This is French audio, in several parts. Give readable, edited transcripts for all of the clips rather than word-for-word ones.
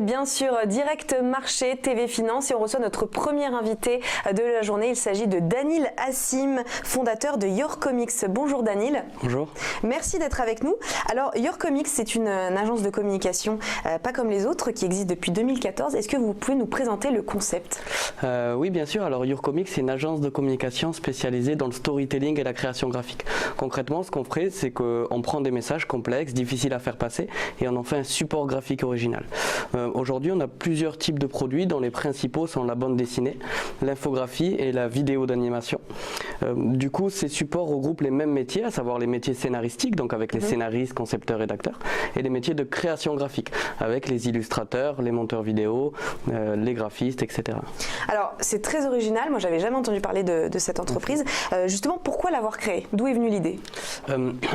bien sûr Direct Marché TV Finance et on reçoit notre premier invité de la journée. Il s'agit de Danil Hassim, fondateur de Your Comics. Bonjour Danil. Bonjour. Merci d'être avec nous. Alors Your Comics, c'est une agence de communication pas comme les autres qui existe depuis 2014. Est-ce que vous pouvez nous présenter le concept? Oui, bien sûr. Alors Your Comics, c'est une agence de communication spécialisée dans le storytelling et la création graphique. Concrètement, ce qu'on fait, c'est qu'on prend des messages complexes, difficiles à faire passer et on en fait un support graphique original. Aujourd'hui, on a plusieurs types de produits dont les principaux sont la bande dessinée, l'infographie et la vidéo d'animation. Du coup, ces supports regroupent les mêmes métiers, à savoir les métiers scénaristiques, donc avec les scénaristes, concepteurs, rédacteurs, et les métiers de création graphique, avec les illustrateurs, les monteurs vidéo, les graphistes, etc. Alors, c'est très original. Moi, j'avais jamais entendu parler de cette entreprise. Justement, pourquoi l'avoir créée? D'où est venue l'idée?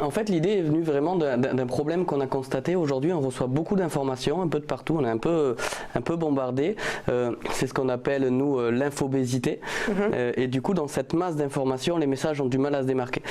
En fait, l'idée est venue vraiment d'un problème qu'on a constaté. Aujourd'hui, on reçoit beaucoup d'informations, un peu de partout. On est un peu bombardé. C'est ce qu'on appelle, nous, l'infobésité. Et du coup, dans cette masse d'informations, les messages ont du mal à se démarquer.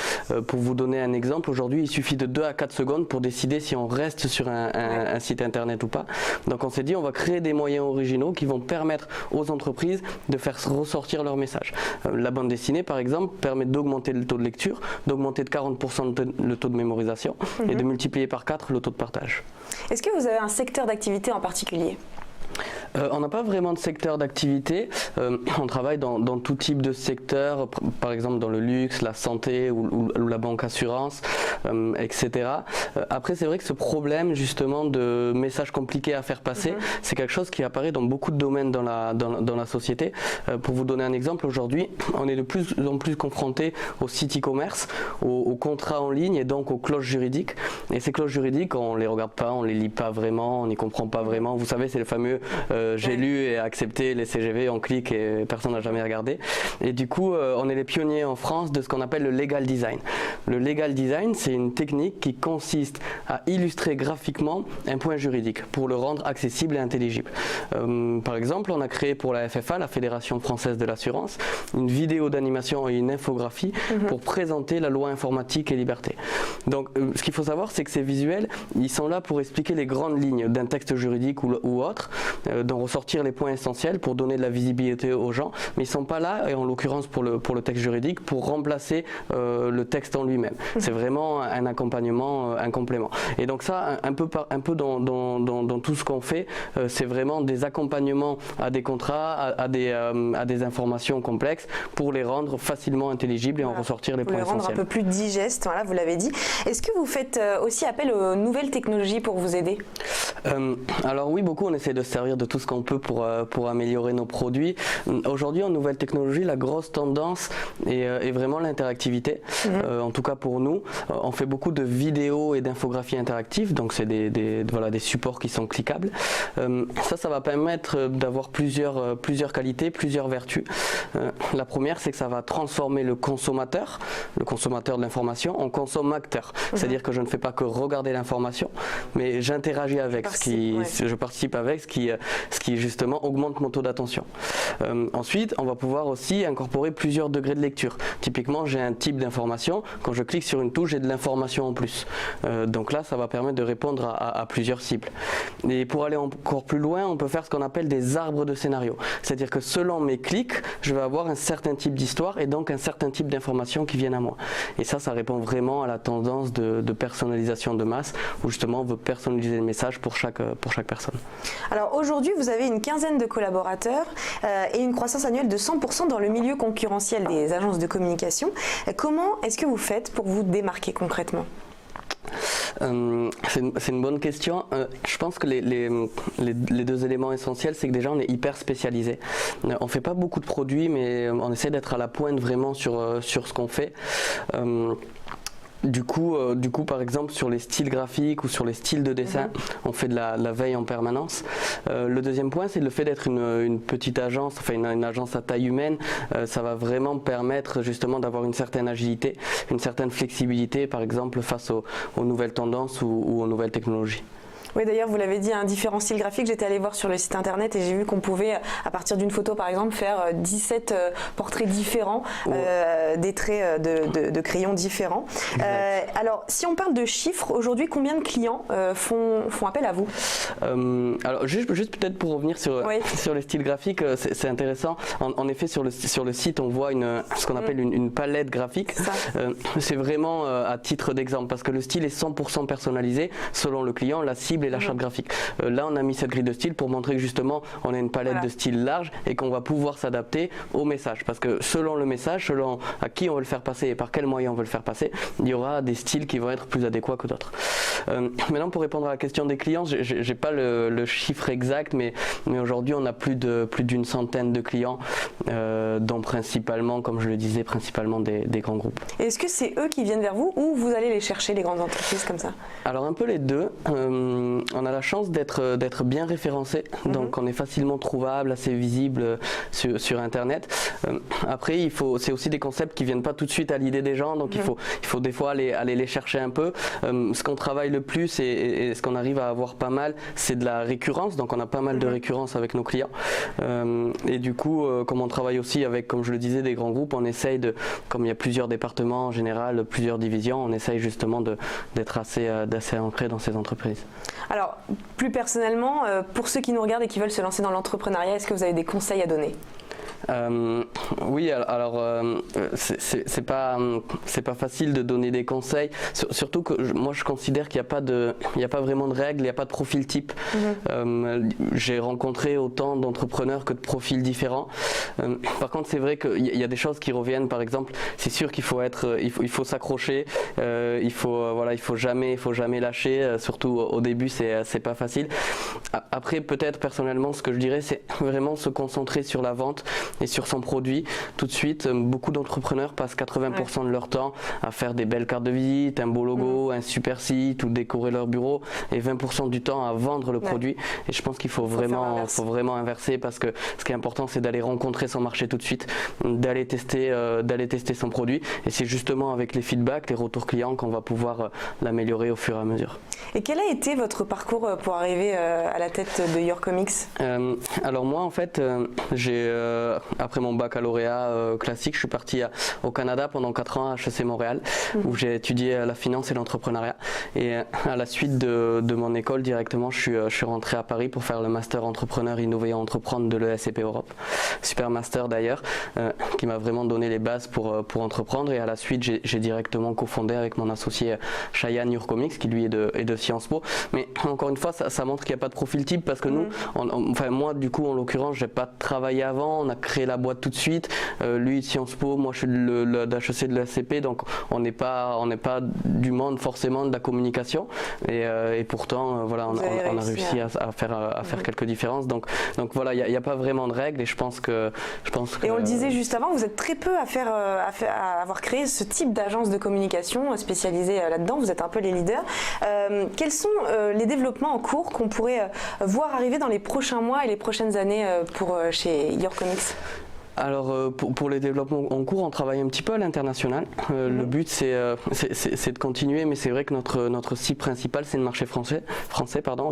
Pour vous donner un exemple, aujourd'hui, il suffit de 2 à 4 secondes pour décider si on reste sur un site internet ou pas. Donc, on s'est dit, on va créer des moyens originaux qui vont permettre aux entreprises de faire ressortir leurs messages. La bande dessinée, par exemple, permet d'augmenter le taux de lecture, d'augmenter de 40% le taux de mémorisation et de multiplier par 4 le taux de partage. Est-ce que vous avez un secteur d'activité en particulier? On n'a pas vraiment de secteur d'activité, on travaille dans tout type de secteur, par exemple dans le luxe, la santé ou la banque assurance, etc. Après c'est vrai que ce problème justement de messages compliqués à faire passer, c'est quelque chose qui apparaît dans beaucoup de domaines dans la société. Pour vous donner un exemple, aujourd'hui on est de plus en plus confronté au site e-commerce, aux contrats en ligne et donc aux clauses juridiques. Et ces clauses juridiques, on les regarde pas, on les lit pas vraiment, on n'y comprend pas vraiment. Vous savez, c'est le fameux j'ai lu et accepté les CGV, on clique et personne n'a jamais regardé. Et du coup, on est les pionniers en France de ce qu'on appelle le legal design. Le legal design, c'est une technique qui consiste à illustrer graphiquement un point juridique pour le rendre accessible et intelligible. Par exemple, on a créé pour la FFA, la Fédération Française de l'Assurance, une vidéo d'animation et une infographie pour présenter la loi informatique et liberté. Donc, ce qu'il faut savoir, c'est que ces visuels, ils sont là pour expliquer les grandes lignes d'un texte juridique ou autre, d'en ressortir les points essentiels pour donner de la visibilité aux gens, mais ils ne sont pas là, et en l'occurrence pour le texte juridique, pour remplacer le texte en lui-même. C'est vraiment un accompagnement, un complément. Et donc ça, un peu dans tout ce qu'on fait, c'est vraiment des accompagnements à des contrats, à des informations complexes, pour les rendre facilement intelligibles et en ressortir les points essentiels. Pour les rendre un peu plus digestes, voilà, vous l'avez dit. Est-ce que vous faites aussi appel aux nouvelles technologies pour vous aider? Alors oui, beaucoup, on essaie de se servir de tout ce qu'on peut pour améliorer nos produits. Aujourd'hui, en nouvelles technologies, la grosse tendance est vraiment l'interactivité. En tout cas pour nous, on fait beaucoup de vidéos et d'infographies interactives, donc c'est des supports qui sont cliquables. Ça va permettre d'avoir plusieurs qualités, plusieurs vertus. La première, c'est que ça va transformer le consommateur de l'information en consomme-acteur. C'est-à-dire que je ne fais pas que regarder l'information, mais j'interagis avec, je participe avec, ce qui justement augmente mon taux d'attention. Ensuite, on va pouvoir aussi incorporer plusieurs degrés de lecture. Typiquement, j'ai un type d'information, quand je clique sur une touche, j'ai de l'information en plus. Donc là, ça va permettre de répondre à plusieurs cibles. Et pour aller encore plus loin, on peut faire ce qu'on appelle des arbres de scénario. C'est-à-dire que selon mes clics, je vais avoir un certain type d'histoire et donc un certain type d'informations qui viennent à moi. Et ça répond vraiment à la tendance de personnalisation de masse, où justement on veut personnaliser le message pour chaque personne. Alors aujourd'hui, vous avez une quinzaine de collaborateurs et une croissance annuelle de 100% dans le milieu concurrentiel des agences de communication. Comment est-ce que vous faites pour vous démarquer concrètement? C'est une bonne question. Je pense que les deux éléments essentiels, c'est que déjà on est hyper spécialisé. On fait pas beaucoup de produits, mais on essaie d'être à la pointe vraiment sur ce qu'on fait. Du coup, par exemple, sur les styles graphiques ou sur les styles de dessin, on fait de la veille en permanence. Le deuxième point, c'est le fait d'être une petite agence, enfin une agence à taille humaine. Ça va vraiment permettre justement d'avoir une certaine agilité, une certaine flexibilité, par exemple, face aux nouvelles tendances ou aux nouvelles technologies. Oui, d'ailleurs, vous l'avez dit, différents styles graphiques. J'étais allée voir sur le site internet et j'ai vu qu'on pouvait, à partir d'une photo par exemple, faire 17 portraits différents, des traits de crayons différents. Alors, si on parle de chiffres, aujourd'hui, combien de clients font appel à vous? Alors, juste peut-être pour revenir sur les styles graphiques, c'est intéressant. En effet, sur le site, on voit ce qu'on appelle une palette graphique. C'est vraiment à titre d'exemple, parce que le style est 100% personnalisé selon le client, la cible et la charte graphique. Là, on a mis cette grille de style pour montrer que justement, on a une palette de styles large et qu'on va pouvoir s'adapter au message. Parce que selon le message, selon à qui on veut le faire passer et par quel moyen on veut le faire passer, il y aura des styles qui vont être plus adéquats que d'autres. Maintenant, pour répondre à la question des clients, j'ai pas le chiffre exact, mais aujourd'hui, on a plus d'une centaine de clients, dont principalement, comme je le disais, principalement des grands groupes. Est-ce que c'est eux qui viennent vers vous ou vous allez les chercher, les grandes entreprises comme ça? Alors un peu les deux. On a la chance d'être bien référencé, donc on est facilement trouvable, assez visible sur Internet. Après, c'est aussi des concepts qui viennent pas tout de suite à l'idée des gens, donc il faut des fois aller les chercher un peu. Ce qu'on travaille le plus et ce qu'on arrive à avoir pas mal, c'est de la récurrence, donc on a pas mal de récurrence avec nos clients. Et du coup, comme on travaille aussi avec, comme je le disais, des grands groupes, on essaye comme il y a plusieurs départements en général, plusieurs divisions, on essaye justement d'être assez ancré dans ces entreprises. Alors, plus personnellement, pour ceux qui nous regardent et qui veulent se lancer dans l'entrepreneuriat, est-ce que vous avez des conseils à donner? Oui, alors c'est pas facile de donner des conseils, surtout que moi je considère qu'il n'y a pas vraiment de règles, il n'y a pas de profil type. J'ai rencontré autant d'entrepreneurs que de profils différents. Par contre, c'est vrai qu'il y a des choses qui reviennent. Par exemple, c'est sûr qu'il faut s'accrocher, il faut jamais lâcher, surtout au début, c'est pas facile. Après, peut-être personnellement, ce que je dirais, c'est vraiment se concentrer sur la vente et sur son produit. Tout de suite, beaucoup d'entrepreneurs passent 80% de leur temps à faire des belles cartes de visite, un beau logo, un super site ou décorer leur bureau, et 20% du temps à vendre le produit. Et je pense qu'il faut vraiment inverser, parce que ce qui est important, c'est d'aller rencontrer son marché tout de suite, d'aller tester son produit, et c'est justement avec les feedbacks, les retours clients qu'on va pouvoir l'améliorer au fur et à mesure. Et quel a été votre parcours pour arriver à la tête de Your Comics? Alors moi, en fait, après mon baccalauréat classique, je suis parti au Canada pendant 4 ans à HEC Montréal, où j'ai étudié la finance et l'entrepreneuriat. Et à la suite de mon école, directement, je suis rentré à Paris pour faire le master entrepreneur, innover et entreprendre de l'ESCP Europe. Super master d'ailleurs, qui m'a vraiment donné les bases pour entreprendre. Et à la suite, j'ai directement cofondé avec mon associé Cheyenne Your Comics, qui lui est de Sciences Po. Mais encore une fois, ça montre qu'il n'y a pas de profil type, parce que nous, moi du coup en l'occurrence, j'ai pas travaillé avant, on a créé la boîte tout de suite. Lui de Sciences Po, moi je suis d'HEC de l'ESCP, donc on n'est pas du monde forcément de la communication. Et pourtant, voilà, on a réussi à faire quelques différences. Donc voilà, il n'y a pas vraiment de règles, et je pense que. Et on le disait juste avant, vous êtes très peu à avoir créé ce type d'agence de communication spécialisée là-dedans. Vous êtes un peu les leaders. Quels sont les développements en cours qu'on pourrait voir arriver dans les prochains mois et les prochaines années chez Your Comics? Alors pour les développements en cours, on travaille un petit peu à l'international. Le but c'est de continuer, mais c'est vrai que notre cible principale, c'est le marché français,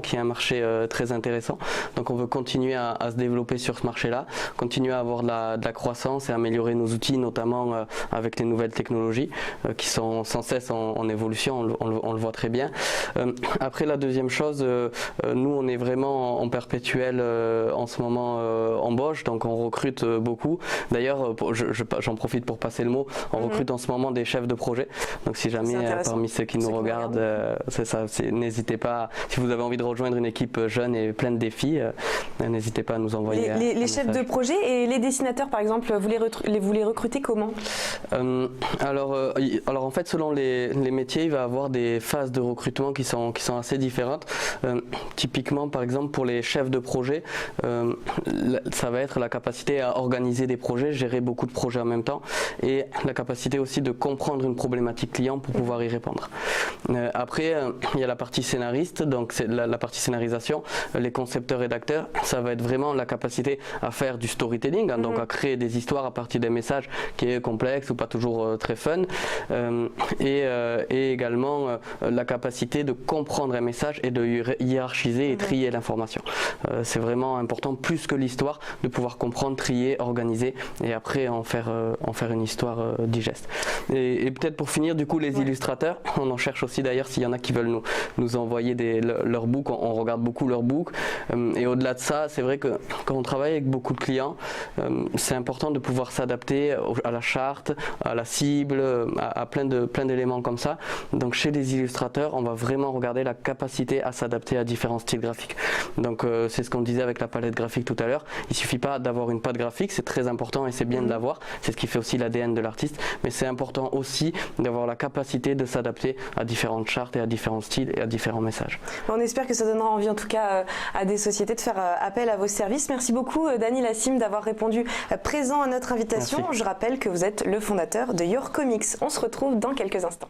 qui est un marché très intéressant. Donc on veut continuer à se développer sur ce marché-là, continuer à avoir de la croissance et améliorer nos outils, notamment avec les nouvelles technologies qui sont sans cesse en évolution, on le voit très bien. Après, la deuxième chose, nous on est vraiment en perpétuel en ce moment embauche, donc on recrute beaucoup. D'ailleurs, j'en profite pour passer le mot, on recrute en ce moment des chefs de projet, donc si jamais parmi ceux qui nous regardent, c'est ça, n'hésitez pas, si vous avez envie de rejoindre une équipe jeune et pleine de défis, n'hésitez pas à nous envoyer les chefs de projet et les dessinateurs par exemple, vous les recrutez comment? Alors en fait, selon les métiers, il va y avoir des phases de recrutement qui sont assez différentes. Typiquement, par exemple, pour les chefs de projet, ça va être la capacité à organiser réaliser des projets, gérer beaucoup de projets en même temps et la capacité aussi de comprendre une problématique client pour pouvoir y répondre. Après, il y a la partie scénariste, donc c'est la partie scénarisation. Les concepteurs rédacteurs, ça va être vraiment la capacité à faire du storytelling, donc à créer des histoires à partir des messages qui est complexe ou pas toujours très fun, et également la capacité de comprendre un message et de hiérarchiser et trier l'information. C'est vraiment important, plus que l'histoire, de pouvoir comprendre, trier, organiser et après en faire une histoire digeste. Et peut-être pour finir, du coup, les illustrateurs, on en cherche aussi d'ailleurs s'il y en a qui veulent nous envoyer leurs books, on regarde beaucoup leurs books, et au-delà de ça, c'est vrai que quand on travaille avec beaucoup de clients, c'est important de pouvoir s'adapter à la charte, à la cible, à plein d'éléments comme ça. Donc chez les illustrateurs, on va vraiment regarder la capacité à s'adapter à différents styles graphiques. Donc c'est ce qu'on disait avec la palette graphique tout à l'heure, il suffit pas d'avoir une patte graphique, c'est très important et c'est bien de l'avoir, c'est ce qui fait aussi l'ADN de l'artiste, mais c'est important aussi d'avoir la capacité de s'adapter à différentes chartes et à différents styles et à différents messages. On espère que ça donnera envie en tout cas à des sociétés de faire appel à vos services. Merci beaucoup Dany Lassim d'avoir répondu présent à notre invitation. Merci. Je rappelle que vous êtes le fondateur de Your Comics. On se retrouve dans quelques instants.